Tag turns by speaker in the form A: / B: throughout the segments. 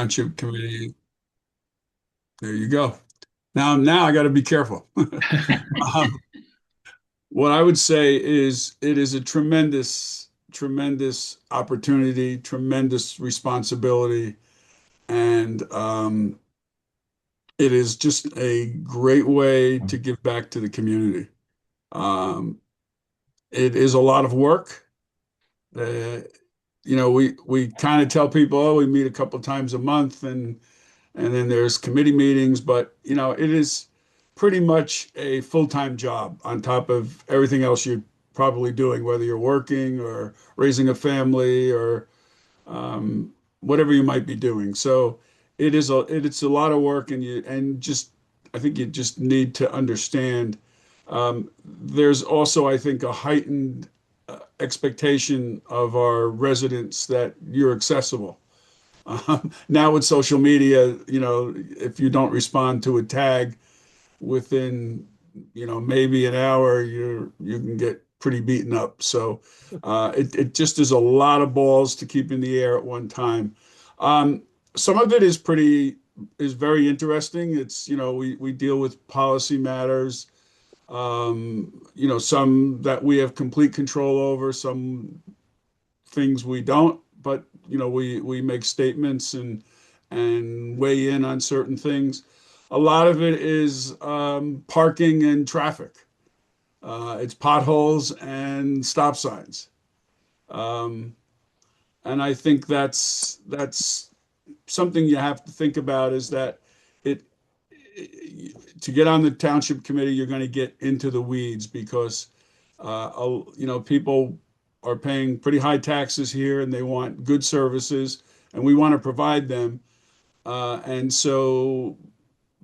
A: Township Committee. There you go. Now I got to be careful. Um, what I would say is it is a tremendous opportunity, tremendous responsibility, and it is just a great way to give back to the community. Um, it is a lot of work. Uh, we kind of tell people, oh, we meet a couple times a month, and then there's committee meetings, but it is pretty much a full-time job on top of everything else you're probably doing, whether you're working or raising a family or whatever you might be doing. So it's a lot of work, and just I think you just need to understand. There's also, I think, a heightened expectation of our residents that you're accessible. Now with social media, if you don't respond to a tag within, maybe an hour, you can get pretty beaten up. So it just is a lot of balls to keep in the air at one time. Um, some of it is very interesting. It's, we deal with policy matters, some that we have complete control over, some things we don't, but we make statements and weigh in on certain things. A lot of it is parking and traffic. It's potholes and stop signs. Um, and I think that's something you have to think about is that it to get on the township committee, you're going to get into the weeds because people are paying pretty high taxes here and they want good services, and we want to provide them. And so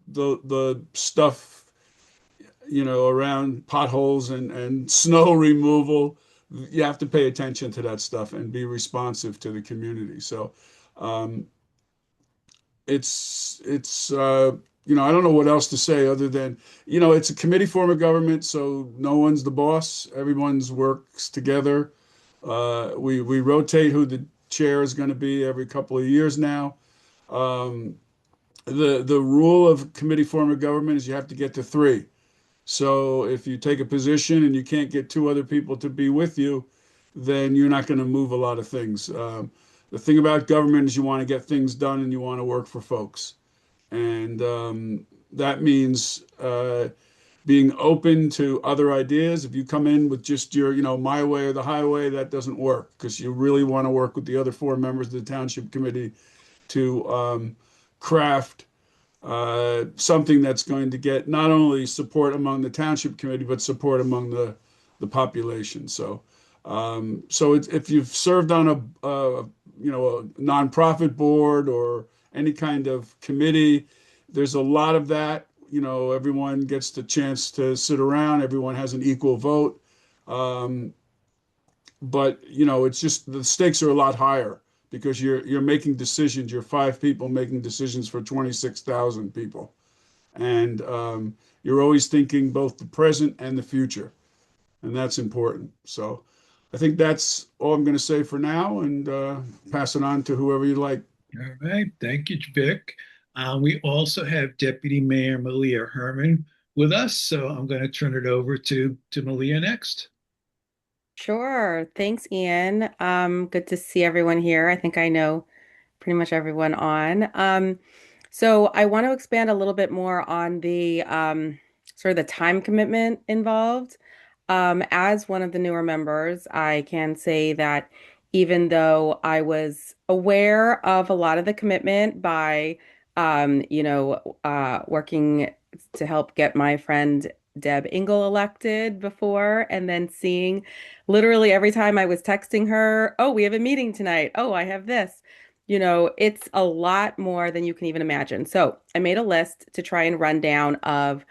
A: the stuff, around potholes and snow removal, you have to pay attention to that stuff and be responsive to the community. So um, I don't know what else to say other than, it's a committee form of government, so no one's the boss. Everyone's works together. We rotate who the chair is going to be every couple of years now. Um, the rule of committee form of government is you have to get to three. So if you take a position and you can't get two other people to be with you, then you're not going to move a lot of things. The thing about government is you want to get things done and you want to work for folks. And that means being open to other ideas. If you come in with just your, my way or the highway, that doesn't work because you really want to work with the other four members of the township committee to craft something that's going to get not only support among the township committee, but support among the population. So if you've served on a nonprofit board or any kind of committee, there's a lot of that. Everyone gets the chance to sit around. Everyone has an equal vote. Um, but it's just the stakes are a lot higher because you're making decisions. You're five people making decisions for 26,000 people, and you're always thinking both the present and the future, and that's important. So I think that's all I'm going to say for now, and pass it on to whoever you like.
B: All right. Thank you, Vic. We also have Deputy Mayor Malia Herman with us, so I'm going to turn it over to Malia next.
C: Sure. Thanks, Ian. Good to see everyone here. I think I know pretty much everyone on. So I want to expand a little bit more on the sort of the time commitment involved. As one of the newer members, I can say that even though I was aware of a lot of the commitment by, working to help get my friend Deb Ingle elected before, and then seeing literally every time I was texting her, oh, we have a meeting tonight. Oh, I have this. It's a lot more than you can even imagine. So I made a list to try and run down of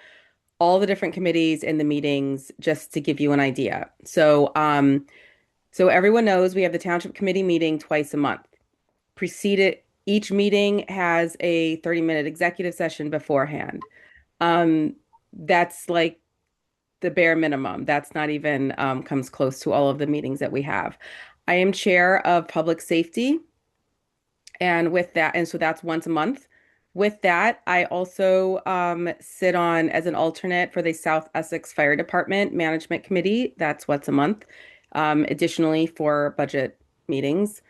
C: all the different committees and the meetings just to give you an idea. So everyone knows we have the township committee meeting twice a month. Preceded each meeting has a 30-minute executive session beforehand. Um, that's like the bare minimum. That's not even comes close to all of the meetings that we have. I am chair of public safety, And with that, and so that's once a month. With that, I also sit on as an alternate for the South Essex Fire Department Management Committee. That's once a month. Additionally, for budget meetings,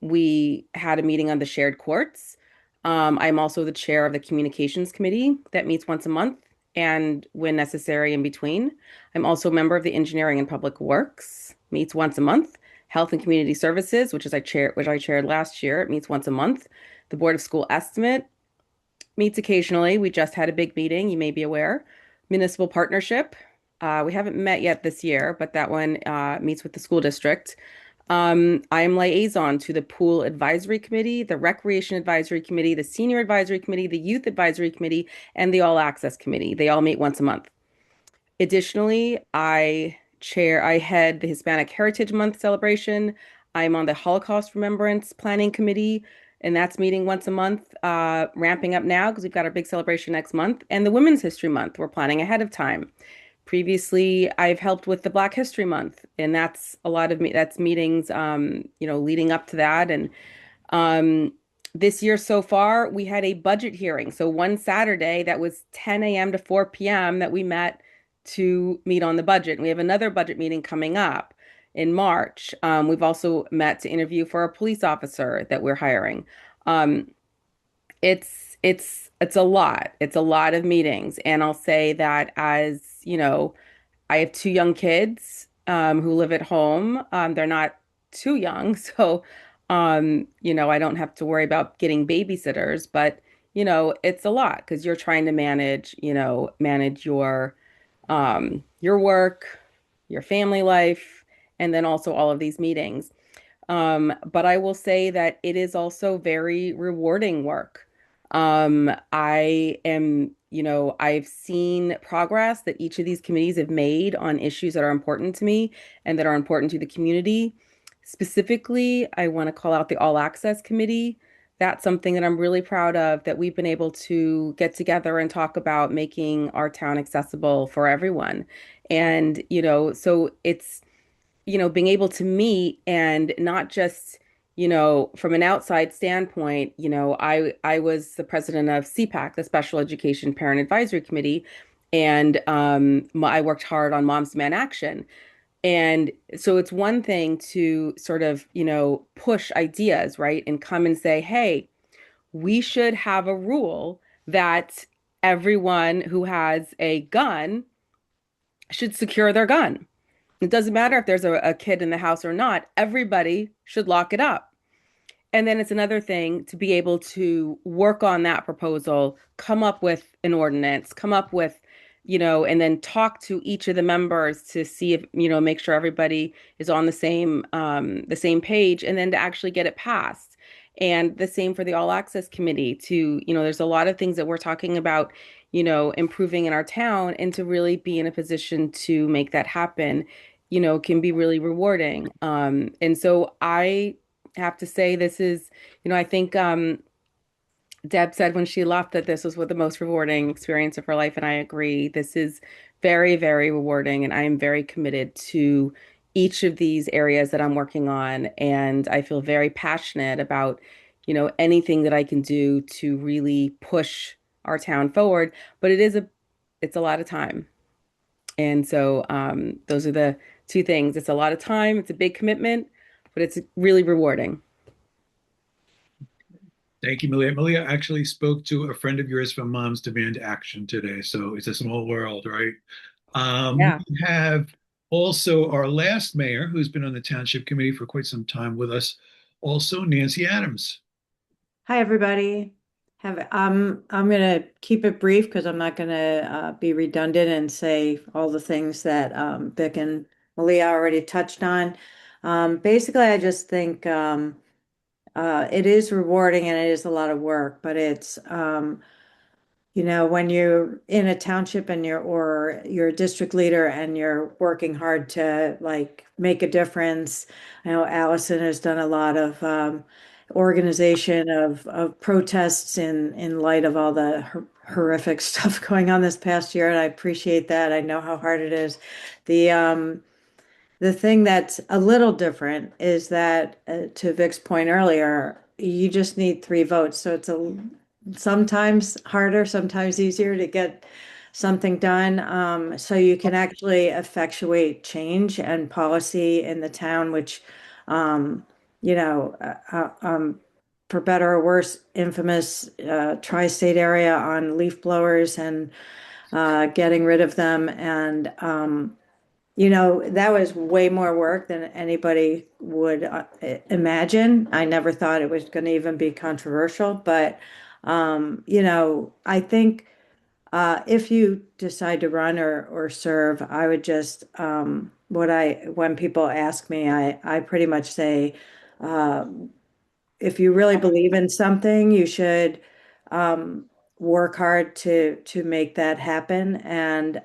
C: we had a meeting on the shared courts. I'm also the chair of the Communications Committee that meets once a month and when necessary in between. I'm also a member of the Engineering and Public Works, meets once a month. Health and Community Services, which I chaired last year. It meets once a month. The Board of School Estimate meets occasionally. We just had a big meeting, you may be aware. Municipal Partnership. We haven't met yet this year, but that one meets with the school district. I'm liaison to the Pool Advisory Committee, the Recreation Advisory Committee, the Senior Advisory Committee, the Youth Advisory Committee, and the All Access Committee. They all meet once a month. Additionally, I head the Hispanic Heritage Month celebration. I'm on the Holocaust Remembrance Planning Committee, and that's meeting once a month, ramping up now because we've got our big celebration next month. And the Women's History Month, we're planning ahead of time. Previously, I've helped with the Black History Month, and that's a lot of that's meetings, leading up to that. And um, this year so far, we had a budget hearing. So one Saturday that was 10 a.m. to 4 p.m. that we met to meet on the budget. And we have another budget meeting coming up in March. We've also met to interview for a police officer that we're hiring. Um, it's a lot. It's a lot of meetings. And I'll say that as, I have two young kids who live at home. They're not too young, so I don't have to worry about getting babysitters, but it's a lot because you're trying to manage your work, your family life, and then also all of these meetings. But I will say that it is also very rewarding work. I've seen progress that each of these committees have made on issues that are important to me and that are important to the community. Specifically, I want to call out the All Access Committee. That's something that I'm really proud of, that we've been able to get together and talk about making our town accessible for everyone. And, so it's being able to meet and not just, from an outside standpoint, I was the president of CPAC, the Special Education Parent Advisory Committee, and I worked hard on Moms Demand Action. And so it's one thing to sort of, push ideas, right? And come and say, hey, we should have a rule that everyone who has a gun should secure their gun. It doesn't matter if there's a kid in the house or not, everybody should lock it up. And then it's another thing to be able to work on that proposal, come up with an ordinance, come up with, and then talk to each of the members to see if, make sure everybody is on the same page, and then to actually get it passed. And the same for the All Access Committee to, there's a lot of things that we're talking about, improving in our town, and to really be in a position to make that happen, can be really rewarding. And so I have to say this is, I think Deb said when she left that this was what the most rewarding experience of her life, and I agree. This is very, very rewarding, and I am very committed to each of these areas that I'm working on, and I feel very passionate about, anything that I can do to really push our town forward. But it's a lot of time, and so those are the two things. It's a lot of time, it's a big commitment, but it's really rewarding.
B: Thank you, Malia. Malia actually spoke to a friend of yours from Moms Demand Action today, so it's a small world, right?
C: Yeah.
B: We have also our last mayor, who's been on the Township Committee for quite some time with us, also Nancy Adams.
D: Hi, everybody. I'm gonna keep it brief because I'm not gonna be redundant and say all the things that Vic and Malia already touched on. Basically, I just think it is rewarding and it is a lot of work, but it's when you're in a township and you're a district leader and you're working hard to like make a difference. I know Allison has done a lot of organization of protests in light of all the horrific stuff going on this past year, and I appreciate that. I know how hard it is. The thing that's a little different is that, to Vic's point earlier, you just need 3 votes. So it's sometimes harder, sometimes easier to get something done. So you can actually effectuate change and policy in the town, which, um, you know, for better or worse, infamous tri-state area on leaf blowers and getting rid of them. And that was way more work than anybody would imagine. I never thought it was going to even be controversial, but I think if you decide to run or serve, I would just when people ask me, I pretty much say, uh, if you really believe in something, you should um, work hard to make that happen and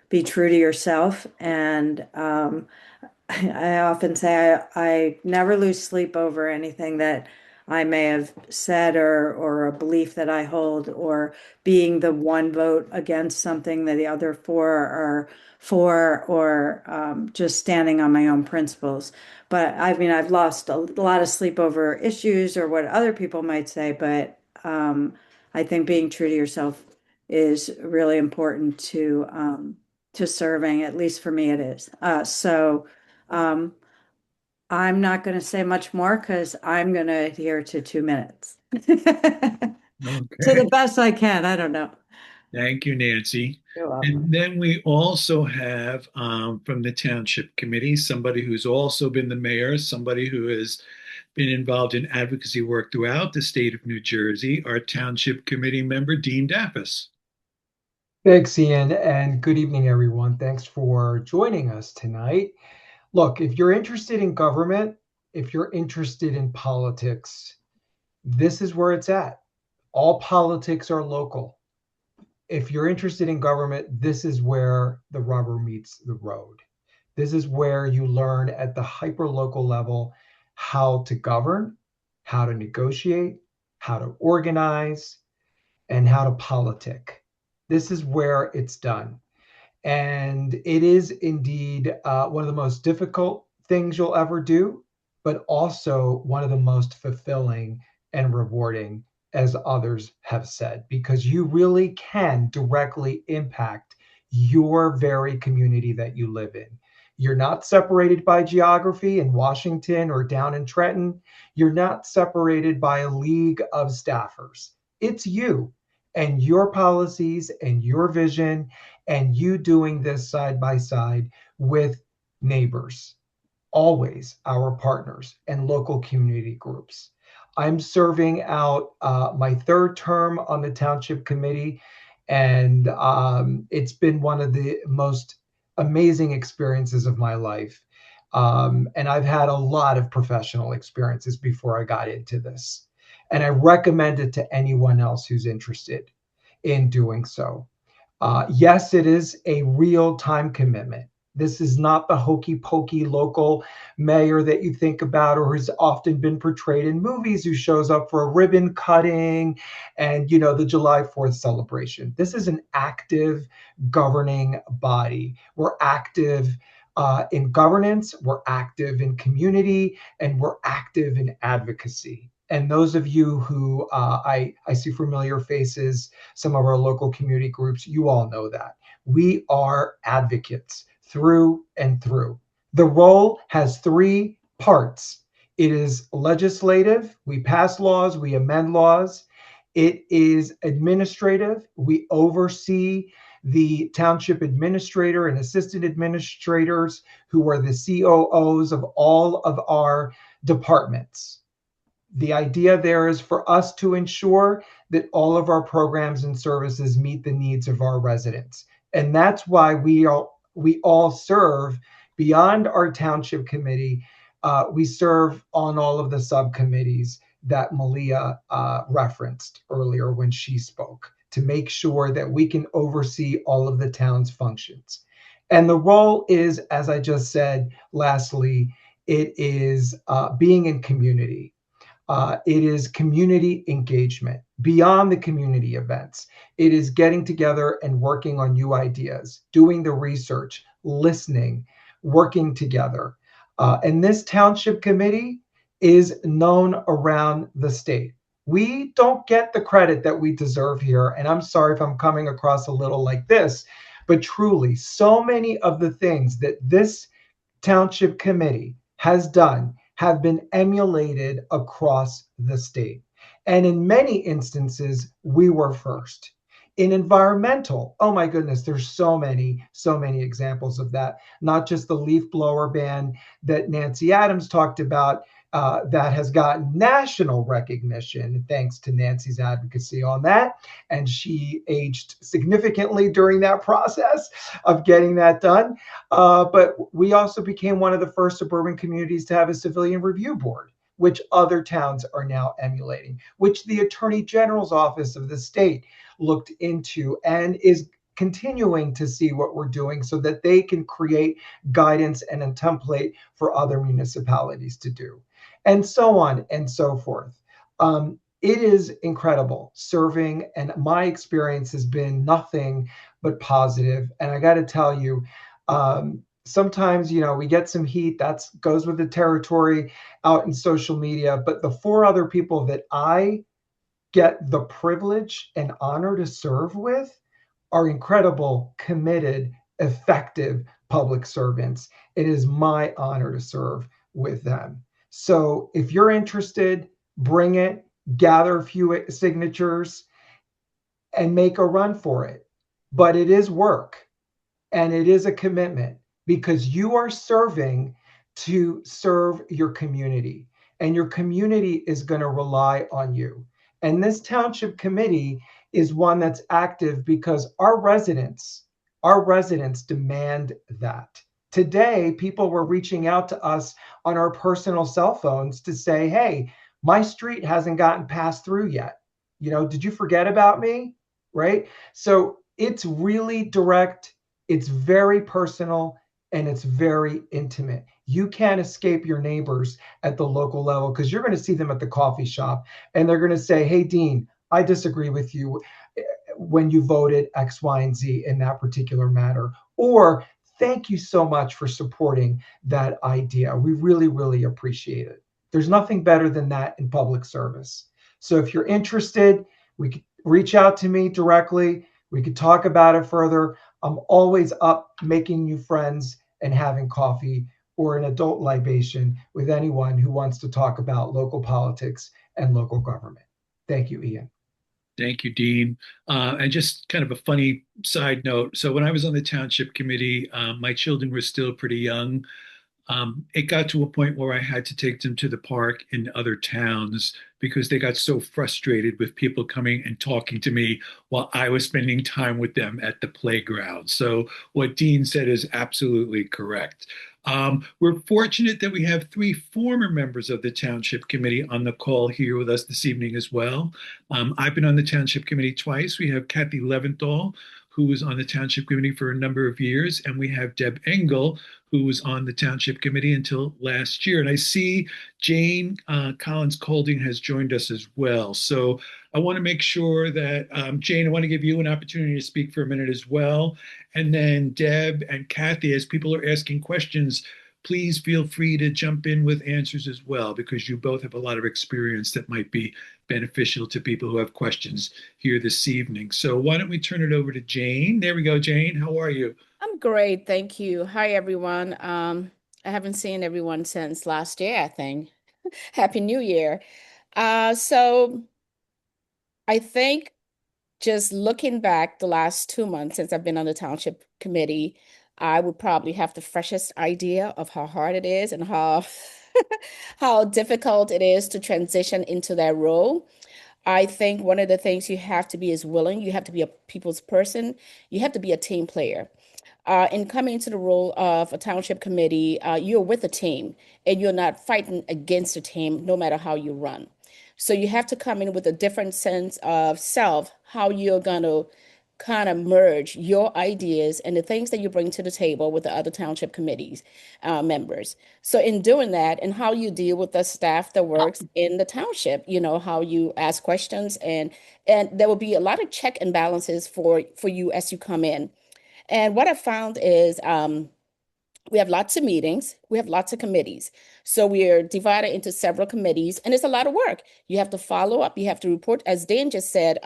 D: be true to yourself. And I often say I never lose sleep over anything that I may have said or a belief that I hold, or being the one vote against something that the other four are for, or just standing on my own principles. But I mean, I've lost a lot of sleep over issues or what other people might say, but I think being true to yourself is really important to serving. At least for me, it is. Um, I'm not going to say much more because I'm going to adhere to 2 minutes. To
B: Okay.
D: the best I can. I don't know.
B: Thank you, Nancy.
D: You're welcome.
B: And then we also have from the Township Committee, somebody who's also been the mayor, somebody who has been involved in advocacy work throughout the state of New Jersey, our Township Committee member, Dean Daffis.
E: Thanks, Ian, and good evening, everyone. Thanks for joining us tonight. Look, if you're interested in government, if you're interested in politics, this is where it's at. All politics are local. If you're interested in government, this is where the rubber meets the road. This is where you learn at the hyper-local level how to govern, how to negotiate, how to organize, and how to politic. This is where it's done. And it is indeed one of the most difficult things you'll ever do, but also one of the most fulfilling and rewarding, as others have said, because you really can directly impact your very community that you live in. You're not separated by geography in Washington or down in Trenton. You're not separated by a league of staffers. It's you and your policies and your vision, and you doing this side by side with neighbors, always our partners and local community groups. I'm serving out my third term on the Township Committee, and it's been one of the most amazing experiences of my life. And I've had a lot of professional experiences before I got into this. And I recommend it to anyone else who's interested in doing so. Yes, it is a real time commitment. This is not the hokey pokey local mayor that you think about or has often been portrayed in movies who shows up for a ribbon cutting and, the July 4th celebration. This is an active governing body. We're active in governance, we're active in community, and we're active in advocacy. And those of you who I see familiar faces, some of our local community groups, you all know that. We are advocates through and through. The role has 3 parts. It is legislative. We pass laws, we amend laws. It is administrative. We oversee the township administrator and assistant administrators who are the COOs of all of our departments. The idea there is for us to ensure that all of our programs and services meet the needs of our residents. And that's why we all serve beyond our Township Committee. We serve on all of the subcommittees that Malia referenced earlier when she spoke, to make sure that we can oversee all of the town's functions. And the role is, as I just said, lastly, it is being in community. It is community engagement beyond the community events. It is getting together and working on new ideas, doing the research, listening, working together. And this Township Committee is known around the state. We don't get the credit that we deserve here. And I'm sorry if I'm coming across a little like this, but truly, so many of the things that this Township Committee has done have been emulated across the state. And in many instances, we were first. In environmental, oh my goodness, there's so many examples of that. Not just the leaf blower ban that Nancy Adams talked about, that has gotten national recognition thanks to Nancy's advocacy on that. And she aged significantly during that process of getting that done. But we also became one of the first suburban communities to have a civilian review board, which other towns are now emulating, which the Attorney General's office of the state looked into and is continuing to see what we're doing so that they can create guidance and a template for other municipalities to do, and so on and so forth. It is incredible serving, and my experience has been nothing but positive. And I got to tell you, sometimes, we get some heat that goes with the territory out in social media, but the 4 other people that I get the privilege and honor to serve with are incredible, committed, effective public servants. It is my honor to serve with them. So if you're interested, bring it, gather a few signatures, and make a run for it. But it is work and it is a commitment, because you are serving to serve your community, and your community is going to rely on you. And this Township Committee is one that's active because our residents demand that. Today, people were reaching out to us on our personal cell phones to say, hey, my street hasn't gotten passed through yet. Did you forget about me? Right? So it's really direct, it's very personal, and it's very intimate. You can't escape your neighbors at the local level, because you're going to see them at the coffee shop and they're going to say, hey, Dean, I disagree with you when you voted X, Y, and Z in that particular matter. Or thank you so much for supporting that idea. We really, really appreciate it. There's nothing better than that in public service. So if you're interested, we could reach out to me directly. We could talk about it further. I'm always up making new friends and having coffee or an adult libation with anyone who wants to talk about local politics and local government. Thank you, Ian.
B: Thank you, Dean. And just kind of a funny side note. So when I was on the Township Committee, my children were still pretty young. It got to a point where I had to take them to the park in other towns because they got so frustrated with people coming and talking to me while I was spending time with them at the playground. So what Dean said is absolutely correct. We're fortunate that we have 3 former members of the Township Committee on the call here with us this evening as well. I've been on the Township Committee twice. We have Kathy Leventhal, who was on the Township Committee for a number of years, and we have Deb Engel, who was on the Township Committee until last year. And I see Jane Collins-Colding has joined us as well. So I want to make sure that, Jane, I want to give you an opportunity to speak for a minute as well. And then Deb and Kathy, as people are asking questions, please feel free to jump in with answers as well, because you both have a lot of experience that might be beneficial to people who have questions here this evening. So why don't we turn it over to Jane? There we go, Jane. How are you?
F: I'm great, thank you. Hi, everyone. I haven't seen everyone since last year, I think. Happy New Year. So I think just looking back the last 2 months since I've been on the Township Committee, I would probably have the freshest idea of how hard it is and how how difficult it is to transition into that role. I think one of the things you have to be is willing. You have to be a people's person. You have to be a team player. In coming into the role of a township committee, you're with a team and you're not fighting against a team, no matter how you run. So you have to come in with a different sense of self, how you're going to kind of merge your ideas and the things that you bring to the table with the other township committees members. So in doing that, and how you deal with the staff that works in the township, how you ask questions, and there will be a lot of check and balances for you as you come in. And what I found is We have lots of meetings. We have lots of committees. So we're divided into several committees, and it's a lot of work. You have to follow up. You have to report. As Dan just said,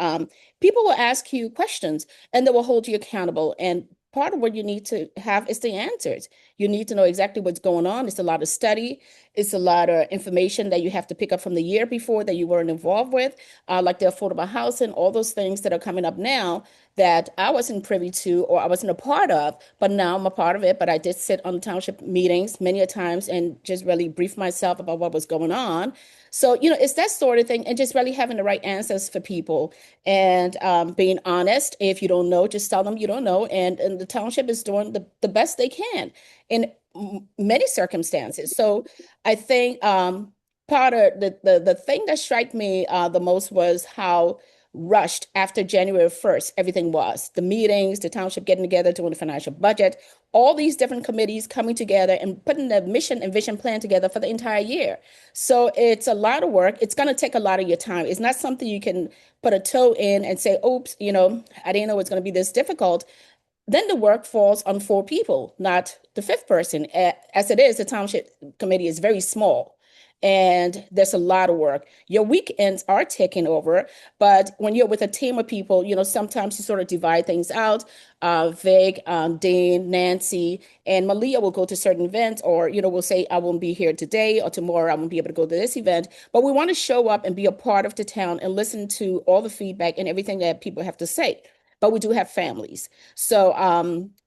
F: people will ask you questions, and they will hold you accountable. And part of what you need to have is the answers. You need to know exactly what's going on. It's a lot of study. It's a lot of information that you have to pick up from the year before that you weren't involved with, like the affordable housing, all those things that are coming up now that I wasn't privy to or I wasn't a part of, but now I'm a part of it. But I did sit on the township meetings many a times and just really brief myself about what was going on. So, it's that sort of thing, and just really having the right answers for people and being honest. If you don't know, just tell them you don't know. And the township is doing the best they can in many circumstances. So I think part of the thing that struck me the most was how rushed after January 1st, everything was the meetings, the township getting together, doing the financial budget, all these different committees coming together and putting the mission and vision plan together for the entire year. So it's a lot of work. It's going to take a lot of your time. It's not something you can put a toe in and say, oops, I didn't know it's going to be this difficult. Then the work falls on four people, not the fifth person. As it is, the township committee is very small and there's a lot of work. Your weekends are taken over, but when you're with a team of people, sometimes you sort of divide things out. Vig, Dane, Nancy, and Malia will go to certain events, or will say, I won't be here today, or tomorrow I won't be able to go to this event. But we want to show up and be a part of the town and listen to all the feedback and everything that people have to say. But we do have families. So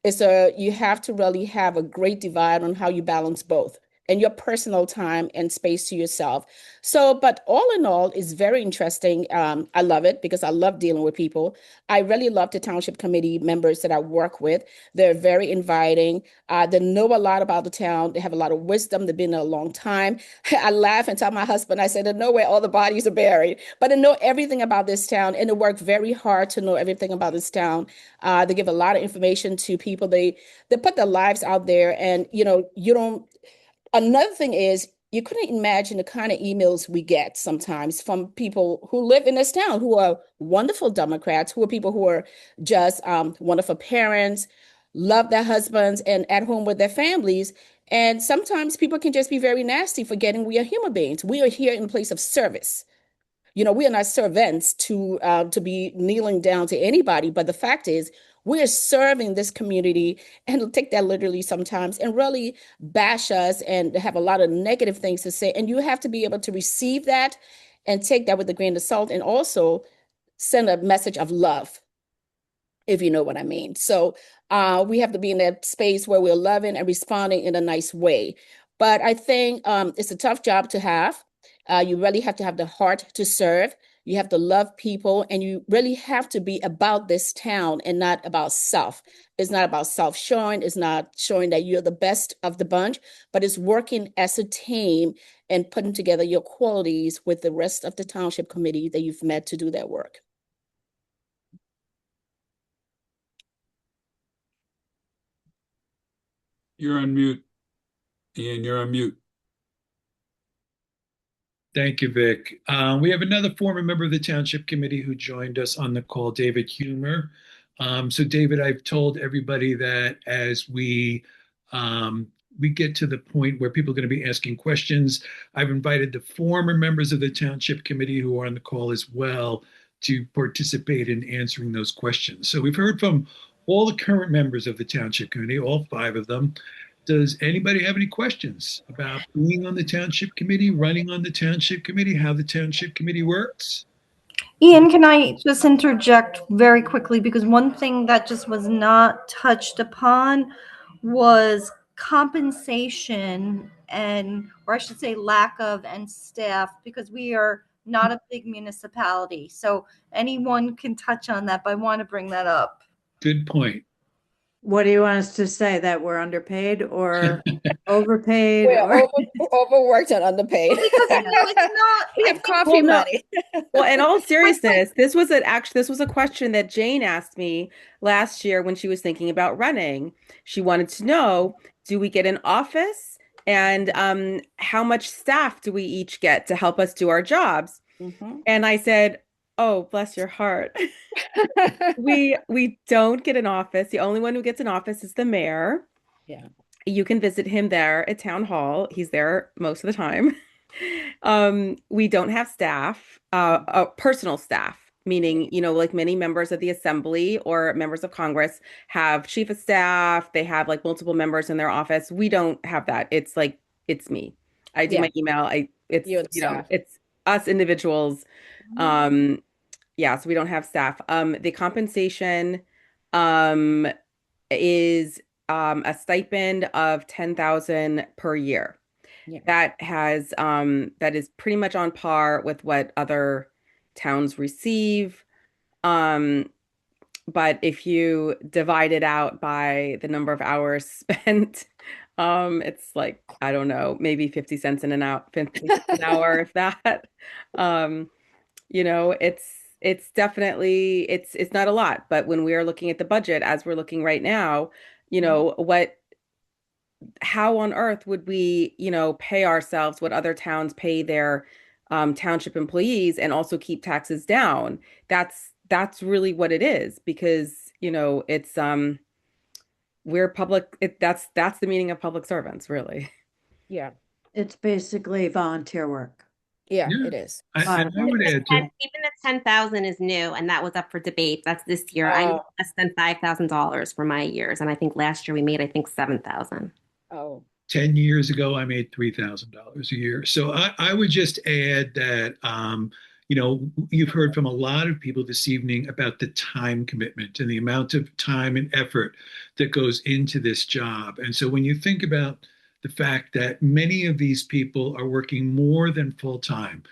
F: you have to really have a great divide on how you balance both and your personal time and space to yourself. So, but all in all, it's very interesting. I love it because I love dealing with people. I really love the township committee members that I work with. They're very inviting. They know a lot about the town. They have a lot of wisdom. They've been there a long time. I laugh and tell my husband, I said, I know where all the bodies are buried, but they know everything about this town, and they work very hard to know everything about this town. They give a lot of information to people. They put their lives out there, and you don't. Another thing is, you couldn't imagine the kind of emails we get sometimes from people who live in this town, who are wonderful Democrats, who are people who are just wonderful parents, love their husbands, and at home with their families. And sometimes people can just be very nasty, forgetting we are human beings. We are here in a place of service. We are not servants to be kneeling down to anybody. But the fact is, we're serving this community, and they'll take that literally sometimes and really bash us and have a lot of negative things to say. And you have to be able to receive that and take that with a grain of salt, and also send a message of love, if you know what I mean. So we have to be in that space where we're loving and responding in a nice way. But I think it's a tough job to have. You really have to have the heart to serve. You have to love people, and you really have to be about this town and not about self. It's not about self-showing. It's not showing that you're the best of the bunch, but it's working as a team and putting together your qualities with the rest of the township committee that you've met to do that work.
A: You're on mute. Ian, you're on mute.
B: Thank you, Vic. We have another former member of the Township Committee who joined us on the call, David Humer. So, David, I've told everybody that as we get to the point where people are going to be asking questions, I've invited the former members of the Township Committee who are on the call as well to participate in answering those questions. So we've heard from all the current members of the Township Committee, all 5 of them. Does anybody have any questions about being on the Township Committee, running on the Township Committee, how the Township Committee works?
G: Ian, can I just interject very quickly? Because one thing that just was not touched upon was compensation, or I should say lack of, and staff, because we are not a big municipality. So anyone can touch on that, but I want to bring that up.
B: Good point.
D: What do you want us to say? That we're underpaid or overpaid?
F: We're overworked and underpaid.
G: Because it's not.
F: We have coffee money.
C: Well, in all seriousness, this was a question that Jane asked me last year when she was thinking about running. She wanted to know, do we get an office, and how much staff do we each get to help us do our jobs?
F: Mm-hmm.
C: And I said, oh, bless your heart. We don't get an office. The only one who gets an office is the mayor.
F: Yeah.
C: You can visit him there at Town Hall. He's there most of the time. We don't have staff, personal staff, meaning, like many members of the assembly or members of Congress have chief of staff. They have like multiple members in their office. We don't have that. It's like, it's me. I do
F: Yeah,
C: my email.
F: you and staff.
C: It's us individuals. Um, yeah, so we don't have staff. The compensation, um, is a stipend of 10,000 per year.
F: Yeah.
C: That is pretty much on par with what other towns receive. Um, but if you divide it out by the number of hours spent, it's like, I don't know, maybe 50 cents in an hour, 50 cents an hour, if that. Um, it's definitely it's not a lot, but when we are looking at the budget as we're looking right now, how on earth would we, pay ourselves what other towns pay their township employees and also keep taxes down? That's really what it is, because, it's we're public, that's the meaning of public servants, really.
F: Yeah.
D: It's basically volunteer work.
F: Yeah,
B: Yeah.
F: it is.
B: I would add to,
H: Even the 10,000 is new, and that was up for debate. That's this year. I
F: Oh.
H: less than $5,000 for my years, and I think last year we made, 7,000.
F: Oh,
B: 10 years ago, I made $3,000 a year. So I would just add that, you've heard from a lot of people this evening about the time commitment and the amount of time and effort that goes into this job. And so when you think about the fact that many of these people are working more than full time,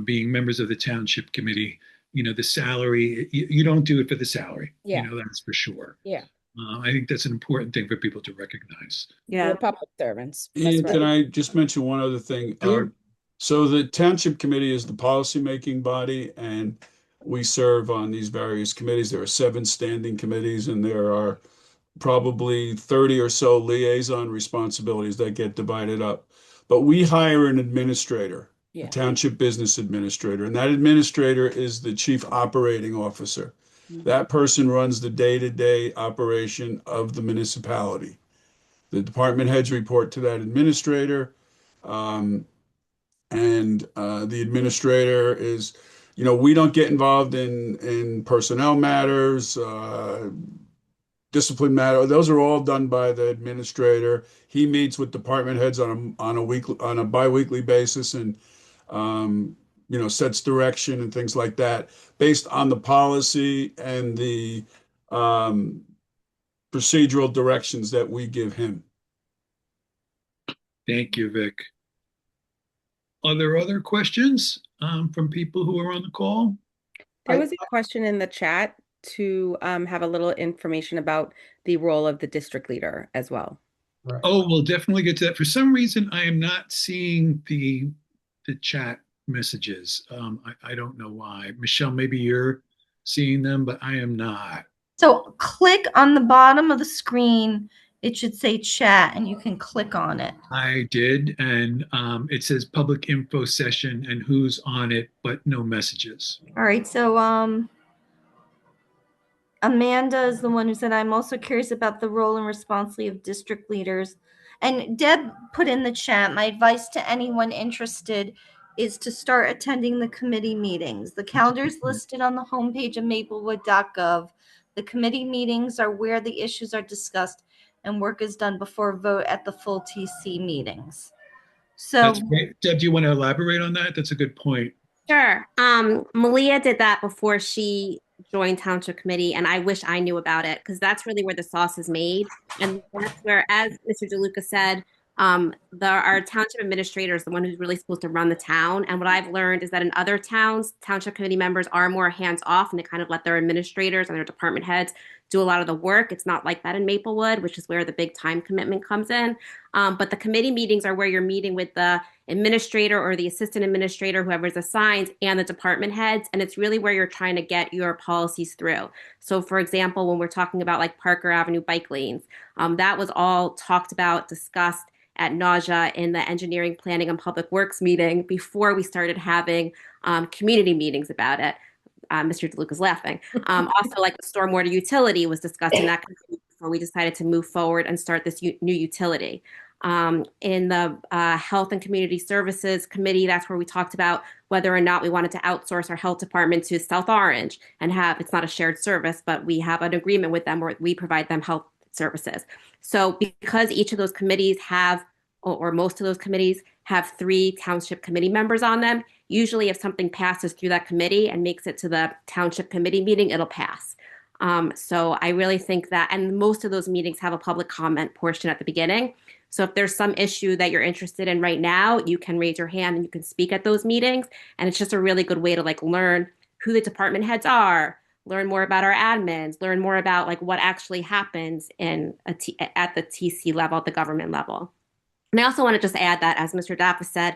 B: being members of the Township Committee, the salary, you don't do it for the salary,
F: yeah.
B: that's for sure.
F: Yeah.
B: I think that's an important thing for people to recognize.
F: We're
D: Yeah.
F: public servants. That's
A: Ian,
F: right.
A: can I just mention one other thing?
B: Sure.
A: So the Township Committee is the policymaking body, and we serve on these various committees. There are 7 standing committees, and there are probably 30 or so liaison responsibilities that get divided up. But we hire an administrator, a
F: Yeah.
A: township business administrator, and that administrator is the chief operating officer. That person runs the day-to-day operation of the municipality. The department heads report to that administrator. And the administrator is, we don't get involved in personnel matters, discipline matter. Those are all done by the administrator. He meets with department heads on a biweekly basis, and sets direction and things like that based on the policy and the procedural directions that we give him.
B: Thank you, Vic. Are there other questions from people who are on the call?
C: There was a question in the chat to have a little information about the role of the district leader as well.
E: Right.
B: Oh, we'll definitely get to that. For some reason, I am not seeing the chat messages. I don't know why. Michelle, maybe you're seeing them, but I am not.
G: So click on the bottom of the screen. It should say chat and you can click on it.
B: I did, and it says public info session and who's on it, but no messages.
G: All right, so Amanda is the one who said, I'm also curious about the role and responsibility of district leaders. And Deb put in the chat, my advice to anyone interested is to start attending the committee meetings. The calendar is listed on the homepage of maplewood.gov. The committee meetings are where the issues are discussed and work is done before vote at the full TC meetings. So
B: That's great. Deb, do you want to elaborate on that? That's a good point.
H: Sure. Malia did that before she joined Township Committee, and I wish I knew about it because that's really where the sauce is made. And that's where, as Mr. DeLuca said, our township administrator is the one who's really supposed to run the town. And what I've learned is that in other towns, Township Committee members are more hands-off and they kind of let their administrators and their department heads do a lot of the work. It's not like that in Maplewood, which is where the big time commitment comes in. But the committee meetings are where you're meeting with the administrator or the assistant administrator, whoever's assigned, and the department heads. And it's really where you're trying to get your policies through. So for example, when we're talking about like Parker Avenue bike lanes, that was all talked about, discussed at nausea in the engineering, planning, and public works meeting before we started having community meetings about it. Mr. DeLuca's laughing. Also, like the stormwater utility was discussed in that before we decided to move forward and start this new utility. In the Health and Community Services Committee, that's where we talked about whether or not we wanted to outsource our health department to South Orange and have, it's not a shared service, but we have an agreement with them where we provide them health services. So because each of those committees have, or most of those committees have 3 township committee members on them, usually if something passes through that committee and makes it to the township committee meeting, it'll pass. So I really think that, and most of those meetings have a public comment portion at the beginning. So if there's some issue that you're interested in right now, you can raise your hand and you can speak at those meetings. And it's just a really good way to like learn who the department heads are, learn more about our admins, learn more about like what actually happens at the TC level, at the government level. And I also want to just add that, as Mr. Dappa said,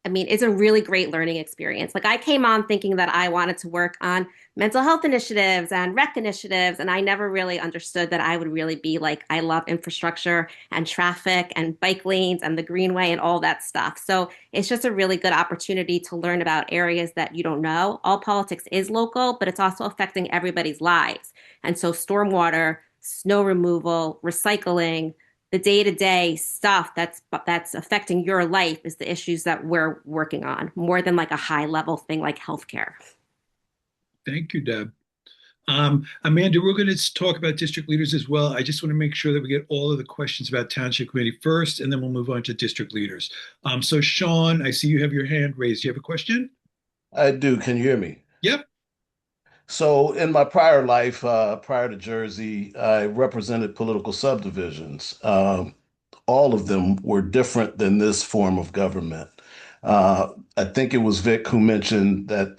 H: I mean, it's a really great learning experience. Like I came on thinking that I wanted to work on mental health initiatives and rec initiatives, and I never really understood that I would really be like, I love infrastructure and traffic and bike lanes and the greenway and all that stuff. So it's just a really good opportunity to learn about areas that you don't know. All politics is local, but it's also affecting everybody's lives. And so stormwater, snow removal, recycling, the day-to-day stuff that's affecting your life is the issues that we're working on, more than like a high-level thing like healthcare.
B: Thank you, Deb. Amanda, we're going to talk about district leaders as well. I just want to make sure that we get all of the questions about Township Committee first, and then we'll move on to district leaders. So Sean, I see you have your hand raised. Do you have a question?
I: I do. Can you hear me?
B: Yep.
I: So, in my prior life, prior to Jersey, I represented political subdivisions. All of them were different than this form of government. I think it was Vic who mentioned that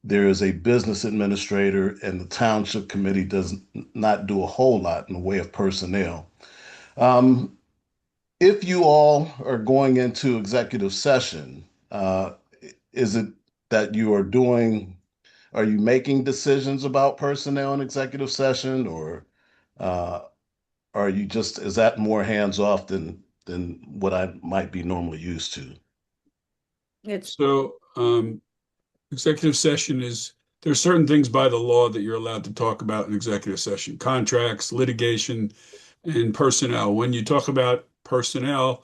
I: there is a business administrator, and the Township Committee does not do a whole lot in the way of personnel. Um, if you all are going into executive session, is it that you are doing? Are you making decisions about personnel in executive session, or uh, are you just, is that more hands off than what I might be normally used to?
D: It's
A: So, executive session is, there's certain things by the law that you're allowed to talk about in executive session: contracts, litigation, and personnel. When you talk about personnel,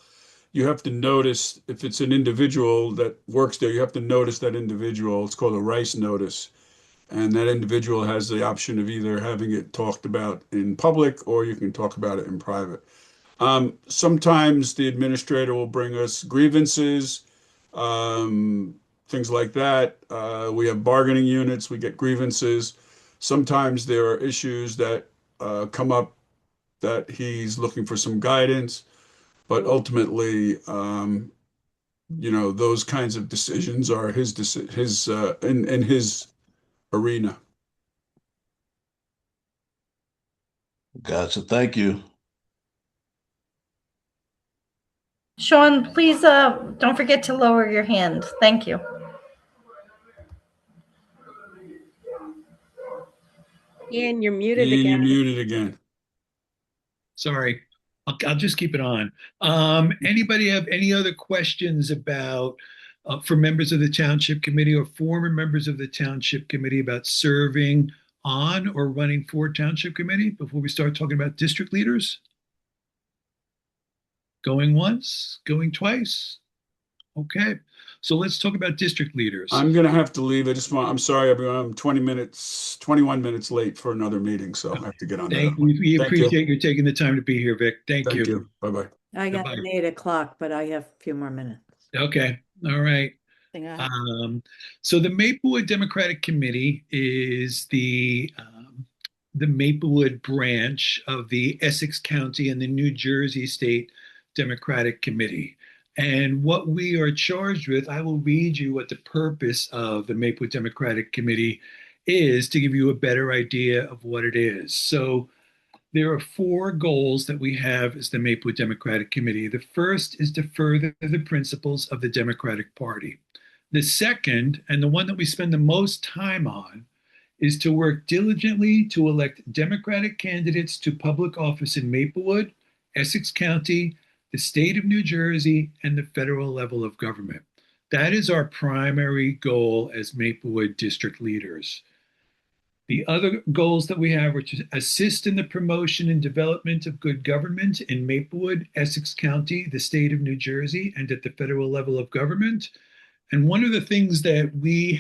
A: you have to notice if it's an individual that works there, you have to notice that individual. It's called a Rice notice. And that individual has the option of either having it talked about in public or you can talk about it in private. Sometimes the administrator will bring us grievances, um, things like that. We have bargaining units, we get grievances. Sometimes there are issues that come up that he's looking for some guidance, but ultimately, those kinds of decisions are his in his arena.
I: Gotcha. Thank you.
G: Sean, please don't forget to lower your hand. Thank you.
C: Ian, you're muted
A: Ian, you're
C: again.
A: muted again.
B: Sorry. I'll just keep it on. Anybody have any other questions about, for members of the Township Committee or former members of the Township Committee about serving on or running for Township Committee before we start talking about district leaders? Going once, going twice? Okay. So let's talk about district leaders.
A: I'm going to have to leave. I'm sorry, everyone. I'm 21 minutes late for another meeting, so I have to get on that.
B: We
A: Thank
B: appreciate you taking the time to be here, Vic. Thank you.
A: Bye-bye.
D: I got
B: Goodbye.
D: an 8 o'clock, but I have a few more minutes.
B: Okay. All right. So the Maplewood Democratic Committee is the Maplewood branch of the Essex County and the New Jersey State Democratic Committee. And what we are charged with, I will read you what the purpose of the Maplewood Democratic Committee is to give you a better idea of what it is. So there are 4 goals that we have as the Maplewood Democratic Committee. The first is to further the principles of the Democratic Party. The second, and the one that we spend the most time on, is to work diligently to elect Democratic candidates to public office in Maplewood, Essex County, the state of New Jersey, and the federal level of government. That is our primary goal as Maplewood district leaders. The other goals that we have are to assist in the promotion and development of good government in Maplewood, Essex County, the state of New Jersey, and at the federal level of government. And one of the things that we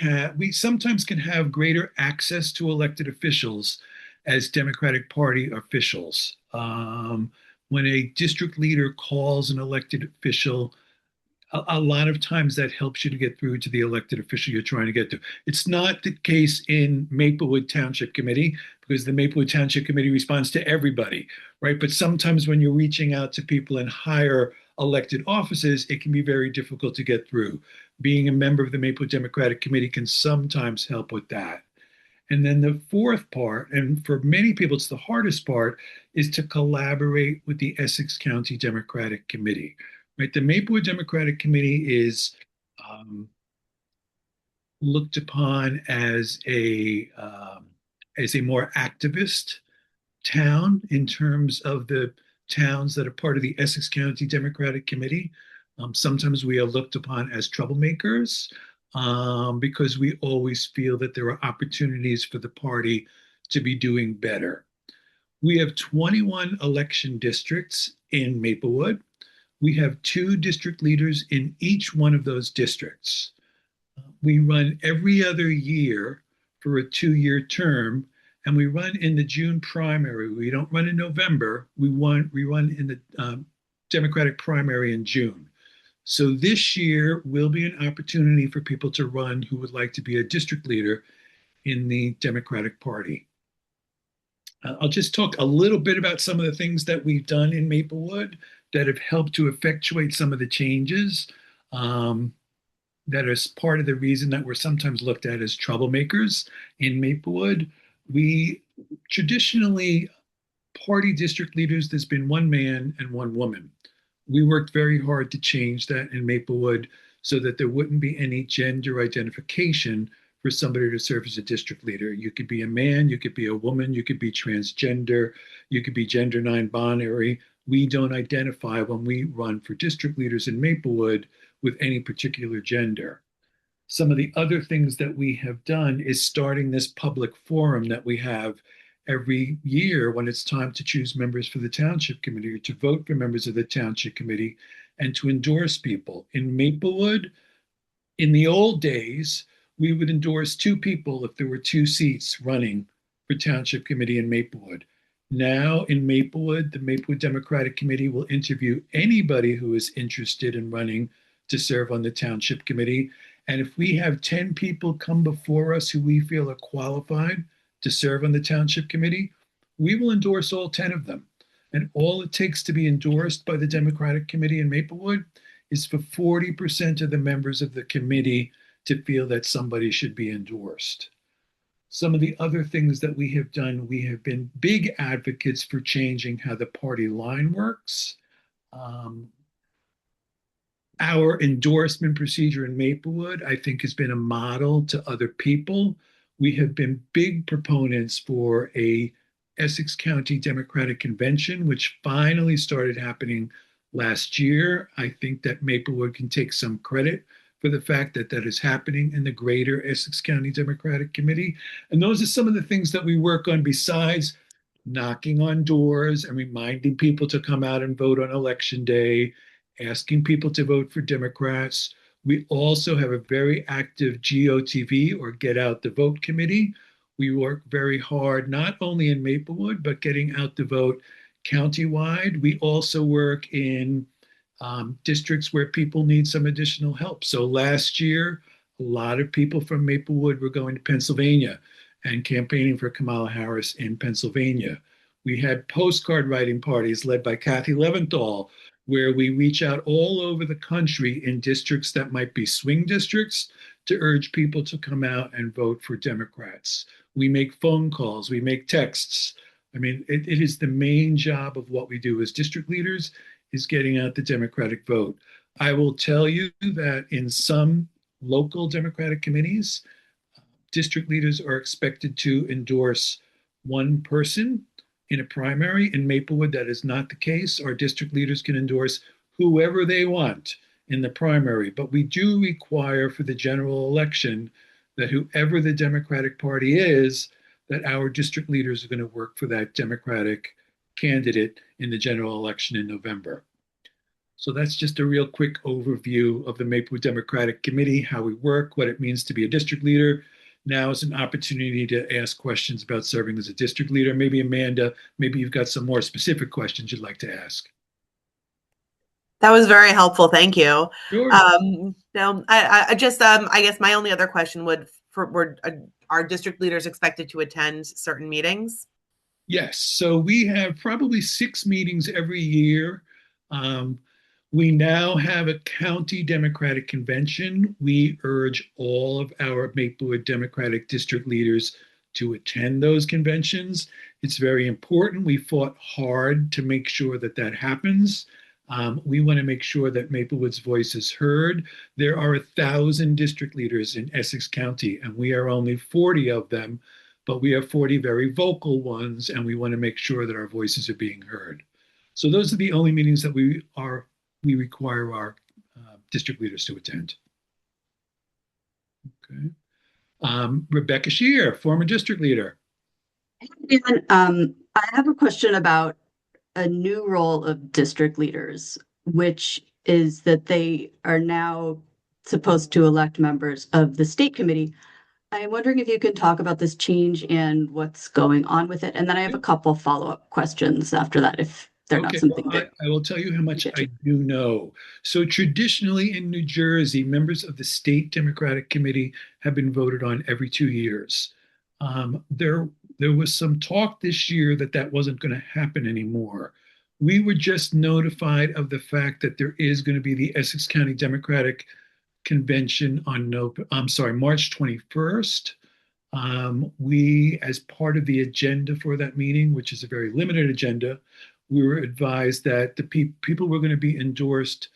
B: sometimes can have greater access to elected officials as Democratic Party officials. When a district leader calls an elected official, a lot of times that helps you to get through to the elected official you're trying to get to. It's not the case in Maplewood Township Committee because the Maplewood Township Committee responds to everybody, right? But sometimes when you're reaching out to people in higher elected offices, it can be very difficult to get through. Being a member of the Maplewood Democratic Committee can sometimes help with that. And then the fourth part, and for many people it's the hardest part, is to collaborate with the Essex County Democratic Committee. Right, the Maplewood Democratic Committee is looked upon as a more activist town in terms of the towns that are part of the Essex County Democratic Committee. Sometimes we are looked upon as troublemakers because we always feel that there are opportunities for the party to be doing better. We have 21 election districts in Maplewood. We have 2 district leaders in each one of those districts. We run every other year for a 2-year term, and we run in the June primary. We don't run in November. We run in the Democratic primary in June. So this year will be an opportunity for people to run who would like to be a district leader in the Democratic Party. I'll just talk a little bit about some of the things that we've done in Maplewood that have helped to effectuate some of the changes that is part of the reason that we're sometimes looked at as troublemakers in Maplewood. We traditionally, party district leaders, there's been one man and one woman. We worked very hard to change that in Maplewood so that there wouldn't be any gender identification for somebody to serve as a district leader. You could be a man, you could be a woman, you could be transgender, you could be gender non-binary. We don't identify when we run for district leaders in Maplewood with any particular gender. Some of the other things that we have done is starting this public forum that we have every year when it's time to choose members for the Township Committee or to vote for members of the Township Committee and to endorse people. In Maplewood, in the old days, we would endorse 2 people if there were 2 seats running for Township Committee in Maplewood. Now in Maplewood, the Maplewood Democratic Committee will interview anybody who is interested in running to serve on the Township Committee. And if we have 10 people come before us who we feel are qualified to serve on the Township Committee, we will endorse all 10 of them. And all it takes to be endorsed by the Democratic Committee in Maplewood is for 40% of the members of the committee to feel that somebody should be endorsed. Some of the other things that we have done, we have been big advocates for changing how the party line works. Our endorsement procedure in Maplewood, I think, has been a model to other people. We have been big proponents for a Essex County Democratic Convention, which finally started happening last year. I think that Maplewood can take some credit for the fact that that is happening in the greater Essex County Democratic Committee. And those are some of the things that we work on besides knocking on doors and reminding people to come out and vote on election day, asking people to vote for Democrats. We also have a very active GOTV, or Get Out the Vote Committee. We work very hard, not only in Maplewood, but getting out the vote countywide. We also work in districts where people need some additional help. So last year, a lot of people from Maplewood were going to Pennsylvania and campaigning for Kamala Harris in Pennsylvania. We had postcard writing parties led by Kathy Leventhal, where we reach out all over the country in districts that might be swing districts to urge people to come out and vote for Democrats. We make phone calls, we make texts. I mean, it is the main job of what we do as district leaders, is getting out the Democratic vote. I will tell you that in some local Democratic committees, district leaders are expected to endorse one person in a primary. In Maplewood, that is not the case. Our district leaders can endorse whoever they want in the primary, but we do require for the general election that whoever the Democratic Party is, that our district leaders are going to work for that Democratic candidate in the general election in November. So that's just a real quick overview of the Maplewood Democratic Committee, how we work, what it means to be a district leader. Now is an opportunity to ask questions about serving as a district leader. Maybe Amanda, maybe you've got some more specific questions you'd like to ask.
J: That was very helpful. Thank you.
B: Sure.
J: Now, I just, I guess my only other question are district leaders expected to attend certain meetings?
B: Yes. So we have probably 6 meetings every year. We now have a county Democratic convention. We urge all of our Maplewood Democratic district leaders to attend those conventions. It's very important. We fought hard to make sure that that happens. We want to make sure that Maplewood's voice is heard. There are 1,000 district leaders in Essex County, and we are only 40 of them, but we have 40 very vocal ones, and we want to make sure that our voices are being heard. So those are the only meetings that we require our district leaders to attend. Okay. Rebecca Shear, former district leader.
K: And I have a question about a new role of district leaders, which is that they are now supposed to elect members of the state committee. I'm wondering if you can talk about this change and what's going on with it. And then I have a couple follow-up questions after that, if they're not something that
B: I will tell you how much I do know. So traditionally in New Jersey, members of the state Democratic Committee have been voted on every 2 years. There was some talk this year that that wasn't going to happen anymore. We were just notified of the fact that there is going to be the Essex County Democratic Convention on March 21st. We, as part of the agenda for that meeting, which is a very limited agenda, we were advised that the people were going to be endorsed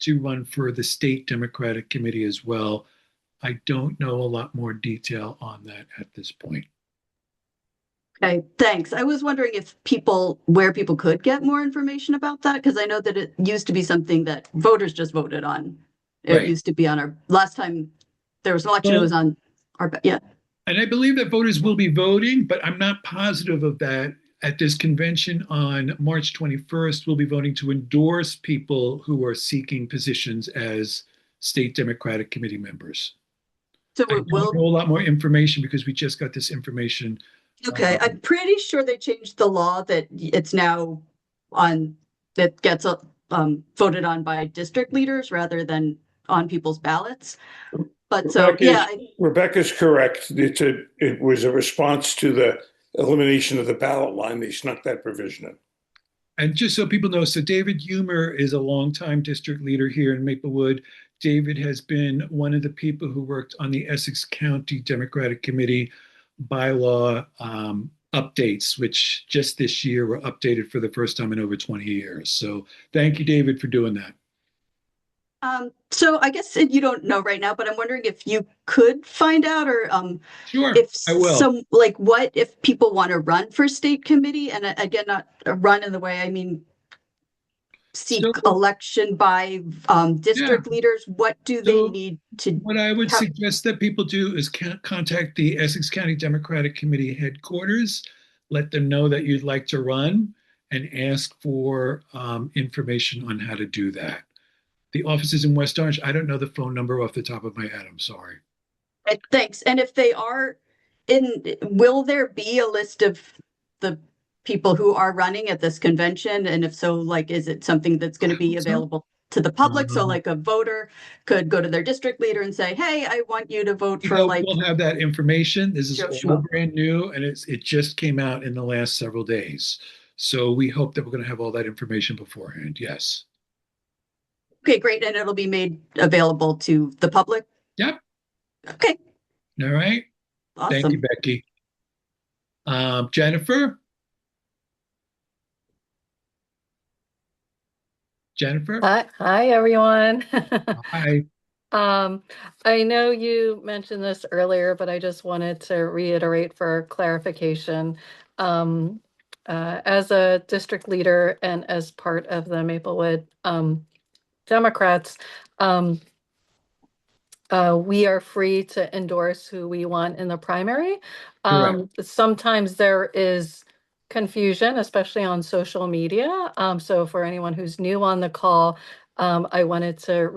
B: to run for the state Democratic Committee as well. I don't know a lot more detail on that at this point.
K: Okay, thanks. I was wondering where people could get more information about that, because I know that it used to be something that voters just voted on. It used to be on our last time there was an election, it was on our, yeah.
B: And I believe that voters will be voting, but I'm not positive of that. At this convention on March 21st, we'll be voting to endorse people who are seeking positions as state Democratic Committee members.
K: So
B: I don't know a lot more information because we just got this information.
K: Okay, I'm pretty sure they changed the law that it's now that gets voted on by district leaders rather than on people's ballots. But
L: Rebecca's correct. It was a response to the elimination of the ballot line. They snuck that provision in.
B: And just so people know, so David Humer is a longtime district leader here in Maplewood. David has been one of the people who worked on the Essex County Democratic Committee bylaw updates, which just this year were updated for the first time in over 20 years. So thank you, David, for doing that.
K: So I guess you don't know right now, but I'm wondering if you could find out, or
B: sure,
K: if
B: I will.
K: So, like, what if people want to run for state committee, and again, not run in the way I mean seek election by district leaders? What do they need to?
B: What I would suggest that people do is contact the Essex County Democratic Committee headquarters, let them know that you'd like to run, and ask for information on how to do that. The office is in West Orange. I don't know the phone number off the top of my head. I'm sorry.
K: Thanks. And if they are will there be a list of the people who are running at this convention? And if so, like, is it something that's going to be available to the public? So like a voter could go to their district leader and say, hey, I want you to vote for
B: We'll have that information. This is all brand new, and it just came out in the last several days. So we hope that we're going to have all that information beforehand. Yes.
K: Okay, great. And it'll be made available to the public?
B: Yep.
K: Okay.
B: All right.
K: Awesome.
B: Thank you, Becky. Jennifer? Jennifer?
M: Hi, everyone.
B: Hi.
M: I know you mentioned this earlier, but I just wanted to reiterate for clarification. As a district leader and as part of the Maplewood Democrats, we are free to endorse who we want in the primary.
B: Correct.
M: Sometimes there is confusion, especially on social media. So for anyone who's new on the call, I wanted to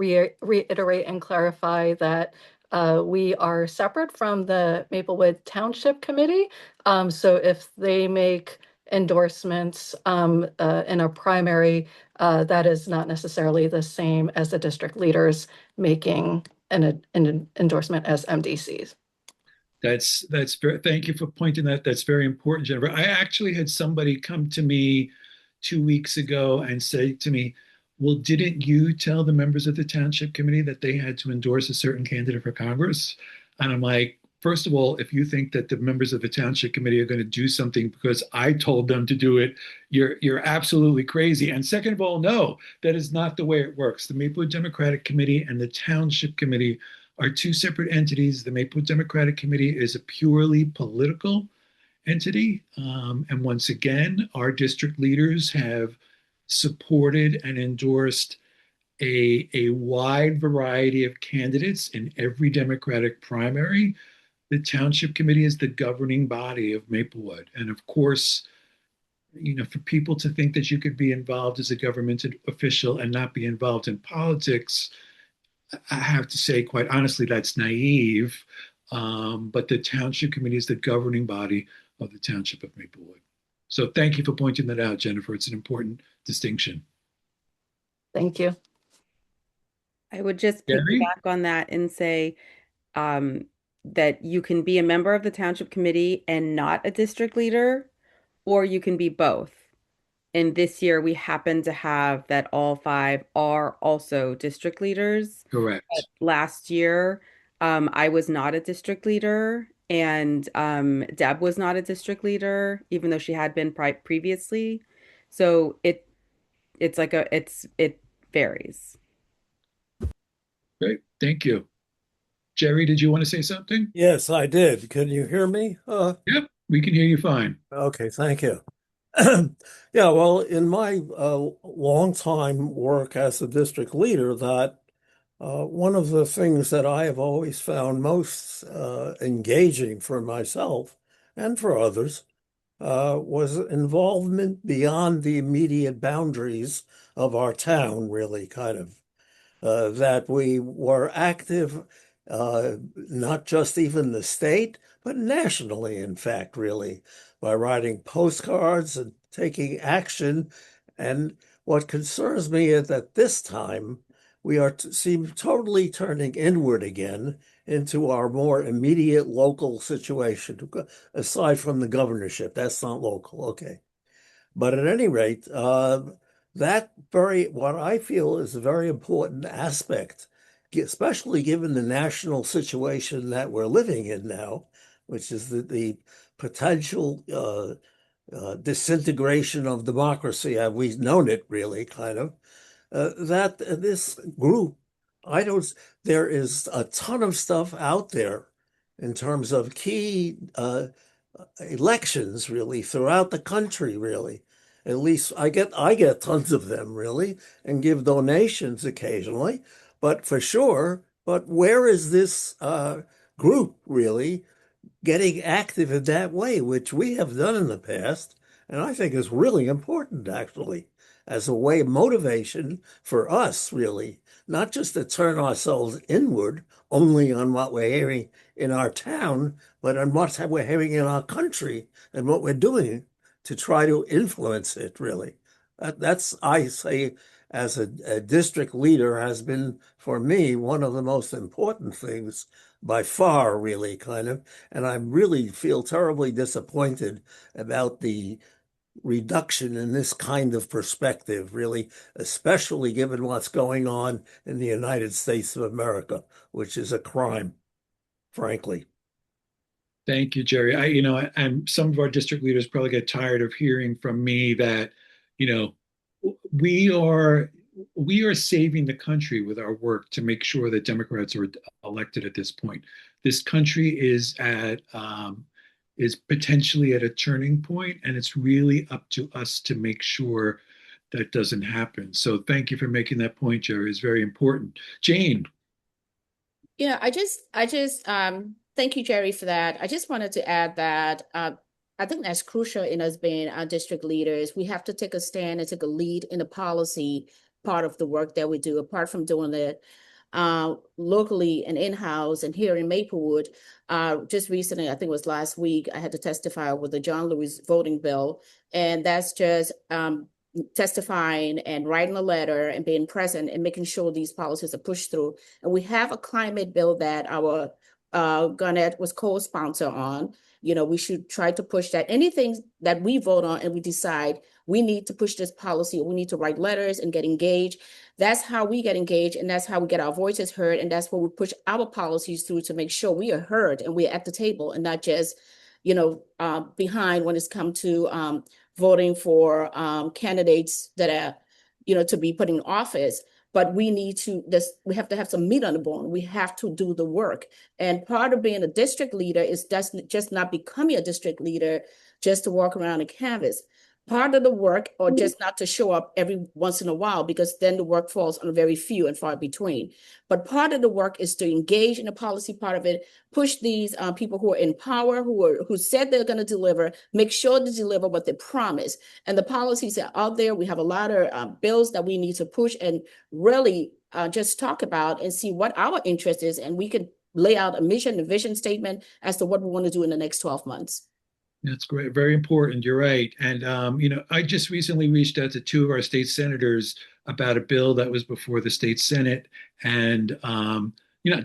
M: reiterate and clarify that we are separate from the Maplewood Township Committee. So if they make endorsements in a primary, that is not necessarily the same as the district leaders making an endorsement as MDCs.
B: That's very, thank you for pointing that. That's very important, Jennifer. I actually had somebody come to me 2 weeks ago and say to me, well, didn't you tell the members of the township committee that they had to endorse a certain candidate for Congress? And I'm like, first of all, if you think that the members of the township committee are going to do something because I told them to do it, you're absolutely crazy. And second of all, no, that is not the way it works. The Maplewood Democratic Committee and the Township Committee are two separate entities. The Maplewood Democratic Committee is a purely political entity. And once again, our district leaders have supported and endorsed a wide variety of candidates in every Democratic primary. The Township Committee is the governing body of Maplewood. And of course, for people to think that you could be involved as a government official and not be involved in politics, I have to say, quite honestly, that's naive. But the Township Committee is the governing body of the Township of Maplewood. So thank you for pointing that out, Jennifer. It's an important distinction.
M: Thank you.
C: I would just
B: Gary?
C: piggyback on that and say that you can be a member of the Township Committee and not a district leader, or you can be both. And this year we happen to have that all 5 are also district leaders.
B: Correct.
C: But last year, I was not a district leader, and Deb was not a district leader, even though she had been previously. So it varies.
B: Great. Thank you. Jerry, did you want to say something?
N: Yes, I did. Can you hear me?
B: Yep, we can hear you fine.
N: Okay, thank you. Yeah, well, in my long time work as a district leader, that one of the things that I have always found most engaging for myself and for others was involvement beyond the immediate boundaries of our town, really, kind of. That we were active, not just even the state, but nationally, in fact, really, by writing postcards and taking action. And what concerns me is that this time we seem totally turning inward again into our more immediate local situation, aside from the governorship. That's not local, okay. But at any rate, what I feel is a very important aspect, especially given the national situation that we're living in now, which is the potential disintegration of democracy as we've known it, really, kind of, that this group, there is a ton of stuff out there in terms of key elections, really, throughout the country, really. At least I get tons of them, really, and give donations occasionally. But for sure, but where is this group really getting active in that way, which we have done in the past, and I think is really important, actually, as a way of motivation for us, really, not just to turn ourselves inward only on what we're hearing in our town, but on what we're hearing in our country and what we're doing to try to influence it, really. That's, I say, as a district leader, has been, for me, one of the most important things by far, really, kind of. And I really feel terribly disappointed about the reduction in this kind of perspective, really, especially given what's going on in the United States of America, which is a crime, frankly.
B: Thank you, Jerry. And some of our district leaders probably get tired of hearing from me that, we are saving the country with our work to make sure that Democrats are elected at this point. This country is potentially at a turning point, and it's really up to us to make sure that doesn't happen. So thank you for making that point, Jerry. It's very important. Jane.
F: Yeah, thank you, Jerry, for that. I just wanted to add that I think that's crucial in us being our district leaders. We have to take a stand and take a lead in the policy part of the work that we do, apart from doing it locally and in-house and here in Maplewood. Just recently, I think it was last week, I had to testify with the John Lewis voting bill, and that's just testifying and writing a letter and being present and making sure these policies are pushed through. And we have a climate bill that our Garnett was co-sponsor on. You know, we should try to push that. Anything that we vote on and we decide we need to push this policy, or we need to write letters and get engaged. That's how we get engaged, and that's how we get our voices heard, and that's where we push our policies through to make sure we are heard and we're at the table and not just, behind when it's come to voting for candidates that are, to be put in office. But we have to have some meat on the bone. We have to do the work. And part of being a district leader is just not becoming a district leader just to walk around and canvas. Part of the work, or just not to show up every once in a while, because then the work falls on very few and far between. But part of the work is to engage in the policy part of it, push these people who are in power, who said they're going to deliver, make sure to deliver what they promise. And the policies are out there. We have a lot of bills that we need to push and really just talk about and see what our interest is. And we can lay out a mission, a vision statement as to what we want to do in the next 12 months.
B: That's great. Very important. You're right. And, I just recently reached out to two of our state senators about a bill that was before the state Senate. And, I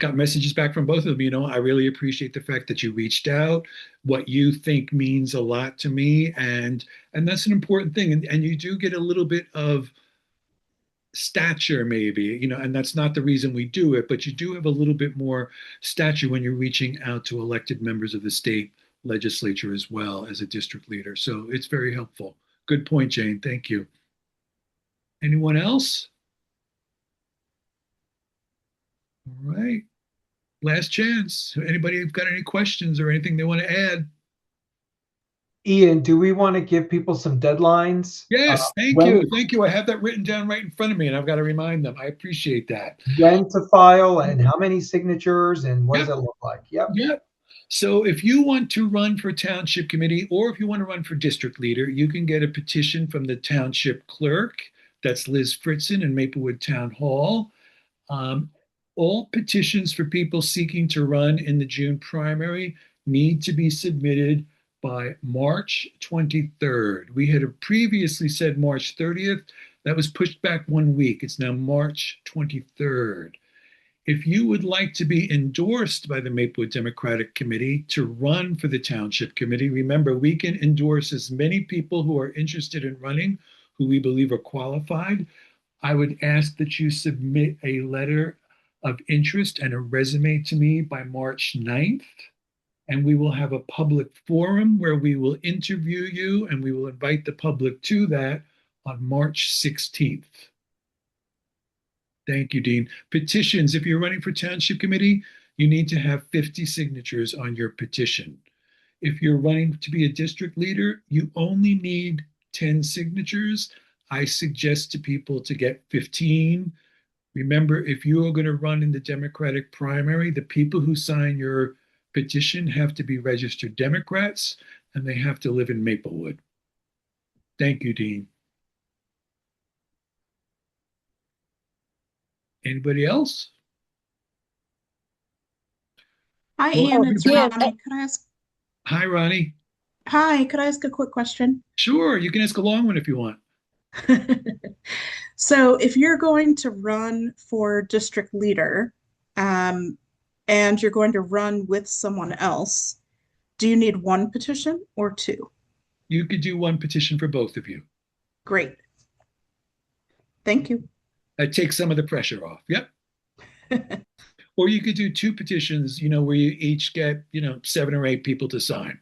B: got messages back from both of them. I really appreciate the fact that you reached out. What you think means a lot to me. And that's an important thing. And you do get a little bit of stature, maybe, and that's not the reason we do it, but you do have a little bit more stature when you're reaching out to elected members of the state legislature as well as a district leader. So it's very helpful. Good point, Jane. Thank you. Anyone else? All right. Last chance. Anybody got any questions or anything they want to add?
E: Ian, do we want to give people some deadlines?
B: Yes, thank you. Thank you. I have that written down right in front of me, and I've got to remind them. I appreciate that.
E: When to file and how many signatures and what does it look like?
B: Yep. So if you want to run for township committee, or if you want to run for district leader, you can get a petition from the township clerk. That's Liz Fritzen in Maplewood Town Hall. All petitions for people seeking to run in the June primary need to be submitted by March 23rd. We had previously said March 30th. That was pushed back 1 week. It's now March 23rd. If you would like to be endorsed by the Maplewood Democratic Committee to run for the Township Committee, remember, we can endorse as many people who are interested in running, who we believe are qualified. I would ask that you submit a letter of interest and a resume to me by March 9th. And we will have a public forum where we will interview you, and we will invite the public to that on March 16th. Thank you, Dean. Petitions. If you're running for Township Committee, you need to have 50 signatures on your petition. If you're running to be a district leader, you only need 10 signatures. I suggest to people to get 15. Remember, if you are going to run in the Democratic primary, the people who sign your petition have to be registered Democrats, and they have to live in Maplewood. Thank you, Dean. Anybody else?
O: Hi, Ian. It's Ronnie. Could I ask?
B: Hi, Ronnie.
O: Hi, could I ask a quick question?
B: Sure, you can ask a long one if you want.
O: So, if you're going to run for district leader, and you're going to run with someone else, do you need one petition or two?
B: You could do one petition for both of you.
O: Great. Thank you.
B: That takes some of the pressure off. Yep. Or you could do two petitions, where you each get, 7 or 8 people to sign.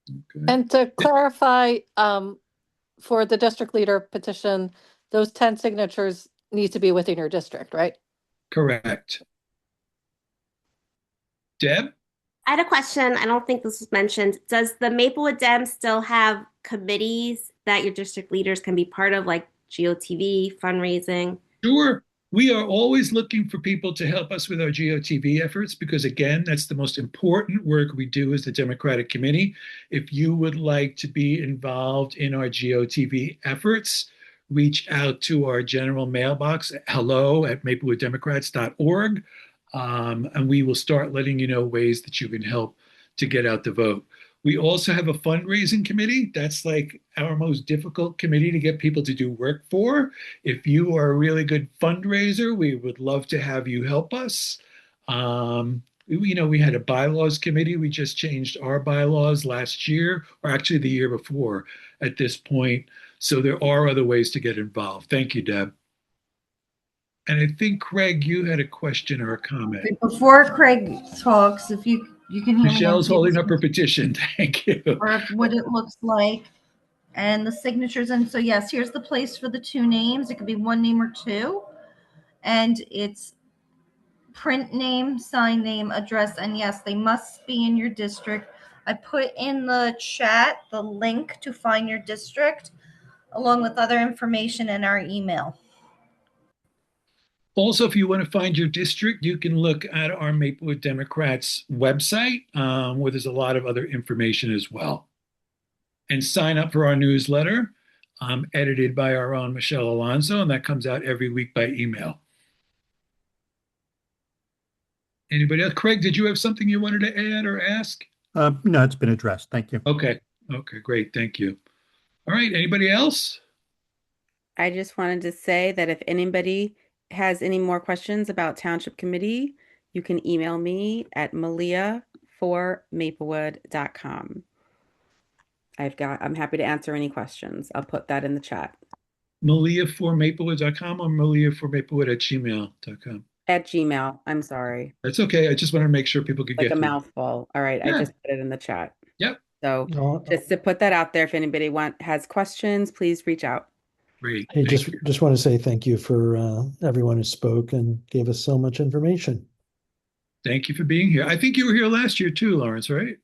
M: Okay. And to clarify, for the district leader petition, those 10 signatures need to be within your district, right?
B: Correct. Deb?
H: I had a question. I don't think this was mentioned. Does the Maplewood Dem still have committees that your district leaders can be part of, like GOTV, fundraising?
B: Sure. We are always looking for people to help us with our GOTV efforts because, again, that's the most important work we do as the Democratic Committee. If you would like to be involved in our GOTV efforts, reach out to our general mailbox, hello@maplewooddemocrats.org, and we will start letting you know ways that you can help to get out the vote. We also have a fundraising committee. That's like our most difficult committee to get people to do work for. If you are a really good fundraiser, we would love to have you help us. We had a bylaws committee. We just changed our bylaws last year, or actually the year before at this point. So there are other ways to get involved. Thank you, Deb. And I think, Craig, you had a question or a comment.
G: Before Craig talks, if you can hear me.
B: Michelle's holding up her petition. Thank you.
G: Or what it looks like and the signatures. And so, yes, here's the place for the 2 names. It could be 1 name or 2. And it's print name, sign name, address. And yes, they must be in your district. I put in the chat the link to find your district along with other information in our email.
B: Also, if you want to find your district, you can look at our Maplewood Democrats website, where there's a lot of other information as well. And sign up for our newsletter, edited by our own Michelle Alonso, and that comes out every week by email. Anybody else? Craig, did you have something you wanted to add or ask?
P: No, it's been addressed. Thank you.
B: Okay, great. Thank you. All right, anybody else?
C: I just wanted to say that if anybody has any more questions about Township Committee, you can email me at malia4maplewood.com. I'm happy to answer any questions. I'll put that in the chat.
B: Malia4maplewood.com or malia4maplewood@gmail.com?
C: At Gmail. I'm sorry.
B: That's okay. I just want to make sure people could
C: Like
B: get
C: a
B: to it.
C: mouthful. All right.
B: Yeah.
C: I just put it in the chat.
B: Yep.
C: So just to put that out there, if anybody has questions, please reach out.
B: Great.
Q: Hey, just want to say thank you for everyone who spoke and gave us so much information.
B: Thank you for being here. I think you were here last year too, Lawrence, right?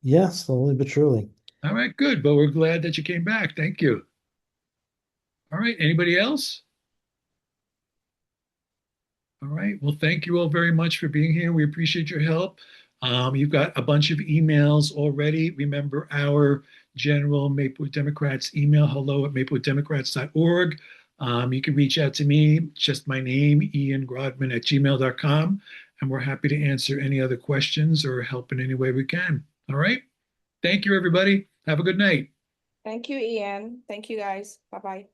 Q: Yes, slowly but surely.
B: All right, good. But we're glad that you came back. Thank you. All right. Anybody else? All right. Well, thank you all very much for being here. We appreciate your help. You've got a bunch of emails already. Remember our general Maplewood Democrats email, hello@maplewooddemocrats.org. You can reach out to me, just my name, iangrodman@gmail.com, and we're happy to answer any other questions or help in any way we can. All right. Thank you, everybody. Have a good night.
F: Thank you, Ian. Thank you, guys. Bye-bye.